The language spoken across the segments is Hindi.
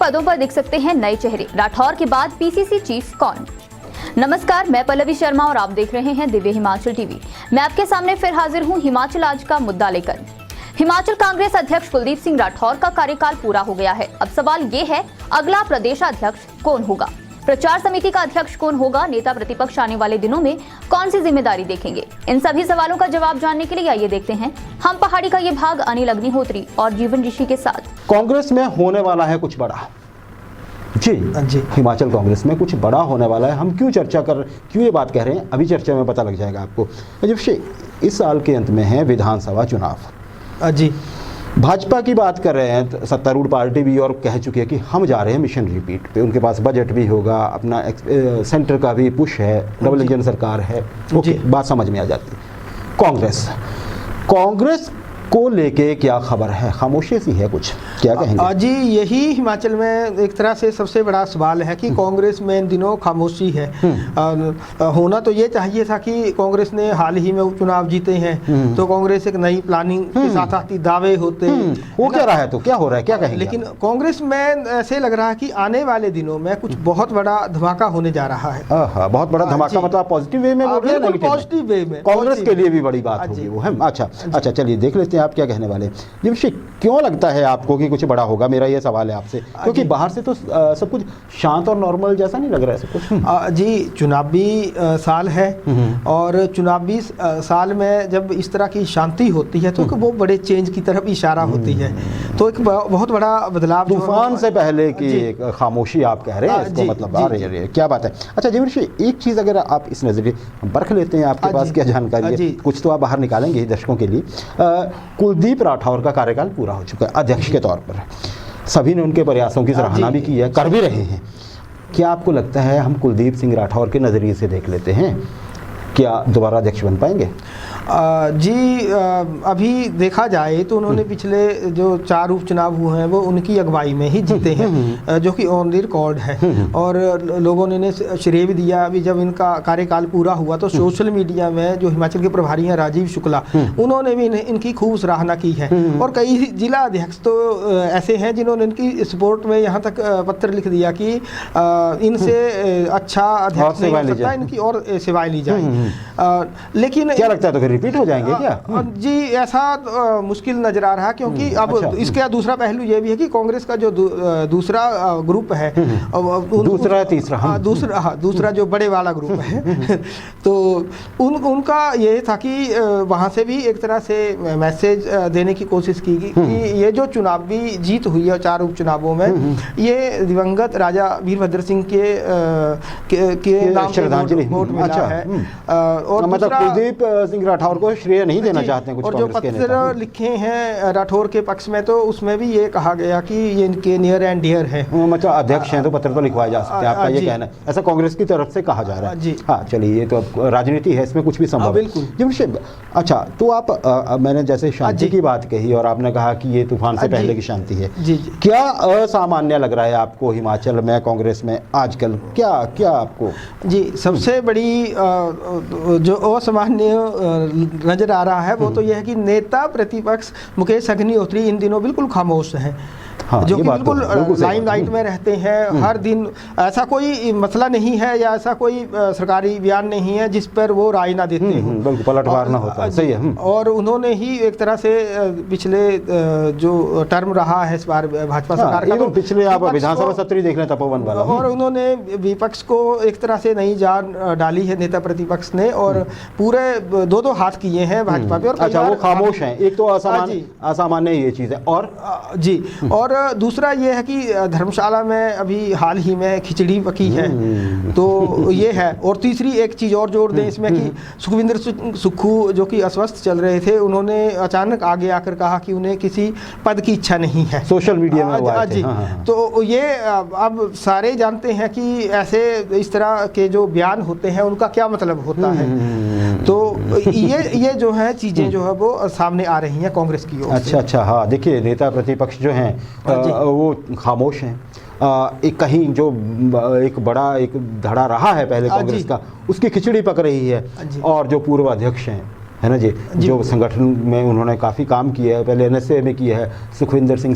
पदों पर दिख सकते हैं नए चेहरे। राठौर के बाद पीसीसी चीफ कौन? नमस्कार, मैं पल्लवी शर्मा और आप देख रहे हैं दिव्य हिमाचल टीवी। मैं आपके सामने फिर हाजिर हूं हिमाचल आज का मुद्दा लेकर। हिमाचल कांग्रेस अध्यक्ष कुलदीप सिंह राठौर का कार्यकाल पूरा हो गया है। अब सवाल ये है, अगला प्रदेशाध्यक्ष कौन होगा? प्रचार समिति का अध्यक्ष कौन होगा? नेता प्रतिपक्ष आने वाले दिनों में कौन सी जिम्मेदारी देखेंगे? इन सभी सवालों का जवाब जानने के लिए आइए देखते हैं हम पहाड़ी का ये भाग अनिल अग्निहोत्री और जीवन ऋषि के साथ। कांग्रेस में होने वाला है कुछ बड़ा। जी, हिमाचल कांग्रेस में कुछ बड़ा होने वाला है। हम क्यों ये बात कह रहे हैं, अभी चर्चा में पता लग जाएगा आपको। जब इस साल के अंत में है विधानसभा चुनाव। जी, भाजपा की बात कर रहे हैं, सत्तारूढ़ पार्टी भी और कह चुकी है कि हम जा रहे हैं मिशन रिपीट पे। उनके पास बजट भी होगा, अपना सेंटर का भी पुश है, डबल इंजन सरकार है। ओके, बात समझ में आ जाती है। कांग्रेस को लेके क्या खबर है? खामोशी सी है, कुछ क्या कहेंगे? जी, यही हिमाचल में एक तरह से सबसे बड़ा सवाल है कि कांग्रेस में इन दिनों खामोशी है। होना तो ये चाहिए था कि कांग्रेस ने हाल ही में उपचुनाव जीते हैं तो कांग्रेस एक नई प्लानिंग के साथ आती, दावे होते। वो क्या रहा है, तो क्या हो रहा है, क्या कहेंगे? लेकिन कांग्रेस में ऐसे लग रहा है कि आने वाले दिनों में कुछ बहुत बड़ा धमाका होने जा रहा है। बहुत बड़ा धमाका, मतलब पॉजिटिव वे में बोल रहे हैं? पॉजिटिव वे में कांग्रेस के लिए भी बड़ी बात होगी वो है। अच्छा, चलिए देख लेते हैं आप क्या कहने वाले। जी, क्यों लगता है आपको कि कुछ बड़ा होगा? मेरा ये सवाल है आपसे, क्योंकि बाहर से तो सब कुछ शांत और नॉर्मल जैसा नहीं लग रहा है सब कुछ। जी, चुनावी साल है और चुनावी साल में जब इस तरह की शांति होती है तो वो बड़े चेंज की तरफ इशारा होती है। तो एक बहुत बड़ा बदलाव, तूफान से पहले की खामोशी आप कह रहे हैं इसको, मतलब आ रही है। क्या बात है। अच्छा जी, एक चीज़ अगर आप इस नजरिए परख लेते हैं, आपके पास क्या जानकारी है? कुछ तो आप बाहर निकालेंगे ही दर्शकों के लिए। कुलदीप राठौर का कार्यकाल पूरा हो चुका है अध्यक्ष के तौर पर। सभी ने उनके प्रयासों की सराहना भी की है, कर भी रहे हैं। क्या आपको लगता है, हम कुलदीप सिंह राठौर के नज़रिए से देख लेते हैं, क्या दोबारा अध्यक्ष बन पाएंगे? जी, अभी देखा जाए तो उन्होंने पिछले जो 4 उपचुनाव हुए हैं वो उनकी अगुवाई में ही जीते हैं, जो कि ऑन द रिकॉर्ड है। और लोगों ने श्रेय भी दिया। अभी जब इनका कार्यकाल पूरा हुआ तो सोशल मीडिया में जो हिमाचल के प्रभारी हैं राजीव शुक्ला, उन्होंने भी इनकी खूब सराहना की है। और कई जिला अध्यक्ष तो ऐसे हैं जिन्होंने इनकी सपोर्ट में यहाँ तक पत्र लिख दिया कि इनसे अच्छा अध्यक्ष नहीं हो सकता, इनकी और सेवाएं ली जाएंगी। लेकिन क्या लगता है, तो फिर रिपीट हो जाएंगे क्या? जी, ऐसा मुश्किल नजर आ रहा है, क्योंकि अब इसका दूसरा पहलू ये भी है कि कांग्रेस का जो दूसरा ग्रुप है, दूसरा जो बड़े वाला ग्रुप है तो उनका ये था कि वहाँ से भी एक तरह से मैसेज देने की कोशिश की कि ये जो चुनावी जीत हुई है 4 उपचुनावों में, ये दिवंगत राजा वीरभद्र सिंह के नाम श्रद्धांजलि वोट मिला है। और मतलब कुलदीप सिंह राठौर को श्रेय नहीं देना चाहते हैं कुछ और जो पत्र लिखे हैं राठौर के पक्ष में, तो उसमें भी ये कहा गया कि ये इनके नियर एंड डियर है। मतलब अध्यक्ष हैं तो पत्र तो लिखवाए जा सकते हैं, आपका ये कहना है? ऐसा कांग्रेस की तरफ से कहा जा रहा है। हाँ, चलिए, ये तो राजनीति है, इसमें कुछ भी संभव है। बिल्कुल। अच्छा, तो आप मैंने जैसे शांति की बात कही और आपने कहा कि ये तूफान से पहले की शांति है। क्या असामान्य लग रहा है आपको हिमाचल में कांग्रेस में आजकल? क्या आपको? जी, सबसे बड़ी जो असामान्य नजर आ रहा है वो तो यह है कि नेता प्रतिपक्ष मुकेश अग्निहोत्री इन दिनों बिल्कुल खामोश हैं। हाँ, जो कि बिल्कुल लाइमलाइट में रहते हैं। हर दिन ऐसा कोई मसला नहीं है या ऐसा कोई सरकारी बयान नहीं है जिस पर वो राय ना देते हों, बिल्कुल पलटवार ना होता है। सही है। और उन्होंने ही एक तरह से पिछले जो टर्म रहा है इस बार भाजपा सरकार का, तो पिछले आप विधानसभा सत्र देख लें, तपोवन वाला, और उन्होंने विपक्ष को एक तरह से नई जान डाली है नेता प्रतिपक्ष ने, और पूरे 2 हाथ किए हैं भाजपा पे। और अच्छा, वो खामोश हैं। एक तो असामान्य ये चीज़ है। और जी, और दूसरा ये है कि धर्मशाला में अभी हाल ही में खिचड़ी पकी है, तो ये है। और तीसरी एक चीज़ और जोड़ दें इसमें कि सुखविंदर सुक्खू जो कि अस्वस्थ चल रहे थे, उन्होंने अचानक आगे आकर कहा कि उन्हें किसी पद की इच्छा नहीं है। सोशल मीडिया में जी, तो ये अब सारे जानते हैं कि ऐसे इस तरह के जो बयान होते हैं उनका क्या मतलब होता है। तो ये जो है चीज़ें जो है वो सामने आ रही हैं कांग्रेस की ओर से। अच्छा, हाँ, देखिए, नेता प्रतिपक्ष जो हैं वो खामोश हैं। एक कहीं जो एक बड़ा एक धड़ा रहा है पहले कांग्रेस का, उसकी खिचड़ी पक रही है। और जो पूर्व अध्यक्ष हैं है ना जी, जो संगठन में उन्होंने काफ़ी काम किया है, पहले NSA में किया है, सुखविंदर सिंह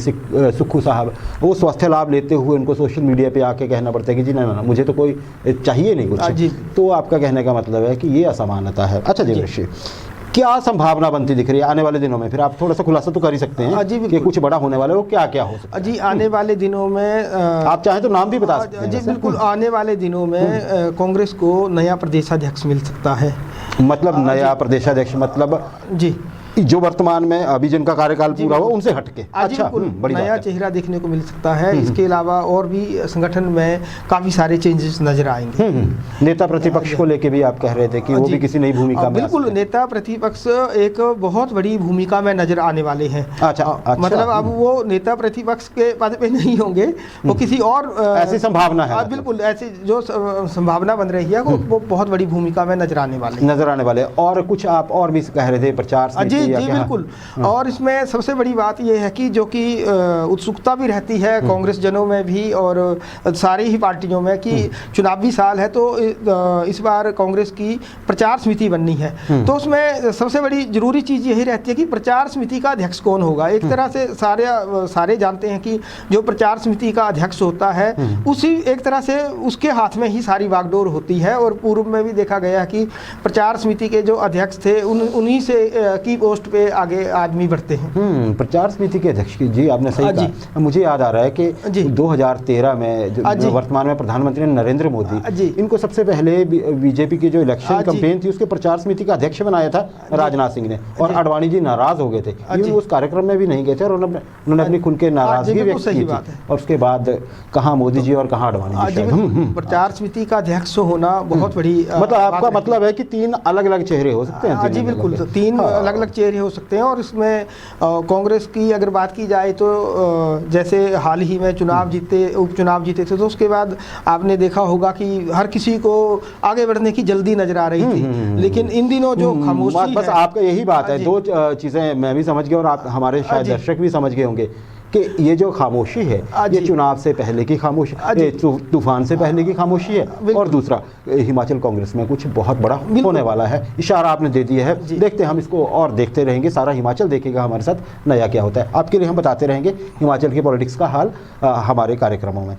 सुक्खू साहब, वो स्वास्थ्य लाभ लेते हुए उनको सोशल मीडिया पे आके कहना पड़ता है कि जी ना ना मुझे तो कोई चाहिए नहीं कुछ, तो आपका कहने का मतलब है कि ये असमानता है। अच्छा जी ऋषि, क्या संभावना बनती दिख रही है आने वाले दिनों में? फिर आप थोड़ा सा खुलासा तो कर ही सकते हैं कि कुछ बड़ा होने वाला है, वो क्या क्या हो सकता है? जी, आने वाले दिनों में आप चाहें तो नाम भी बता सकते हैं। जी बिल्कुल, आने वाले दिनों में कांग्रेस को नया प्रदेशाध्यक्ष मिल सकता है। मतलब नया प्रदेशाध्यक्ष मतलब जी, जो वर्तमान में अभी जिनका कार्यकाल पूरा हुआ उनसे हटके अच्छा बड़ी नया चेहरा देखने को मिल सकता है। इसके अलावा और भी संगठन में काफी सारे चेंजेस नजर आएंगे। नेता प्रतिपक्ष को लेके भी आप कह रहे थे कि वो भी किसी नई भूमिका में। बिल्कुल, नेता प्रतिपक्ष एक बहुत बड़ी भूमिका में नजर आने वाले हैं। अच्छा, मतलब अब वो नेता प्रतिपक्ष के पद पे नहीं होंगे, वो किसी और ऐसी संभावना है। बिल्कुल, ऐसी जो संभावना बन रही है वो बहुत बड़ी भूमिका में नजर आने वाले। और कुछ आप और भी कह रहे थे प्रचार जी बिल्कुल। और इसमें सबसे बड़ी बात यह है कि जो कि उत्सुकता भी रहती है कांग्रेस जनों में भी और सारी ही पार्टियों में कि चुनावी साल है तो इस बार कांग्रेस की प्रचार समिति बननी है। तो उसमें सबसे बड़ी जरूरी चीज़ यही रहती है कि प्रचार समिति का अध्यक्ष कौन होगा। एक तरह से सारे जानते हैं कि जो प्रचार समिति का अध्यक्ष होता है उसी एक तरह से उसके हाथ में ही सारी बागडोर होती है। और पूर्व में भी देखा गया कि प्रचार समिति के जो अध्यक्ष थे उन्हीं से की पोस्ट पे आगे आदमी बढ़ते हैं। प्रचार समिति के अध्यक्ष की जी आपने सही कहा। मुझे याद आ रहा है कि 2013 में जो वर्तमान में प्रधानमंत्री नरेंद्र मोदी, इनको सबसे पहले बीजेपी की जो इलेक्शन कैंपेन थी उसके प्रचार समिति का अध्यक्ष बनाया था राजनाथ सिंह ने, और आडवाणी जी नाराज हो गए थे, उस कार्यक्रम में भी नहीं गए थे और उन्होंने अपनी खुल के नाराजगी व्यक्त की थी। और उसके बाद कहाँ मोदी जी और कहाँ आडवाणी जी। प्रचार समिति का अध्यक्ष होना बहुत बड़ी मतलब आपका मतलब है कि 3 अलग अलग चेहरे हो सकते हैं? जी बिल्कुल, 3 अलग अलग चेहरे हो सकते हैं। और इसमें कांग्रेस की अगर बात की जाए तो जैसे हाल ही में उपचुनाव जीते थे तो उसके बाद आपने देखा होगा कि हर किसी को आगे बढ़ने की जल्दी नजर आ रही थी। लेकिन इन दिनों जो खामोशी बस आपका यही बात है। 2 चीज़ें मैं भी समझ गया और आप हमारे शायद दर्शक भी समझ गए होंगे कि ये जो खामोशी है ये चुनाव से पहले की खामोशी, तूफान से पहले की खामोशी है, और दूसरा हिमाचल कांग्रेस में कुछ बहुत बड़ा होने वाला है। इशारा आपने दे दिया है, देखते हैं हम इसको और देखते रहेंगे, सारा हिमाचल देखेगा हमारे साथ नया क्या होता है। आपके लिए हम बताते रहेंगे हिमाचल के पॉलिटिक्स का हाल हमारे कार्यक्रमों में।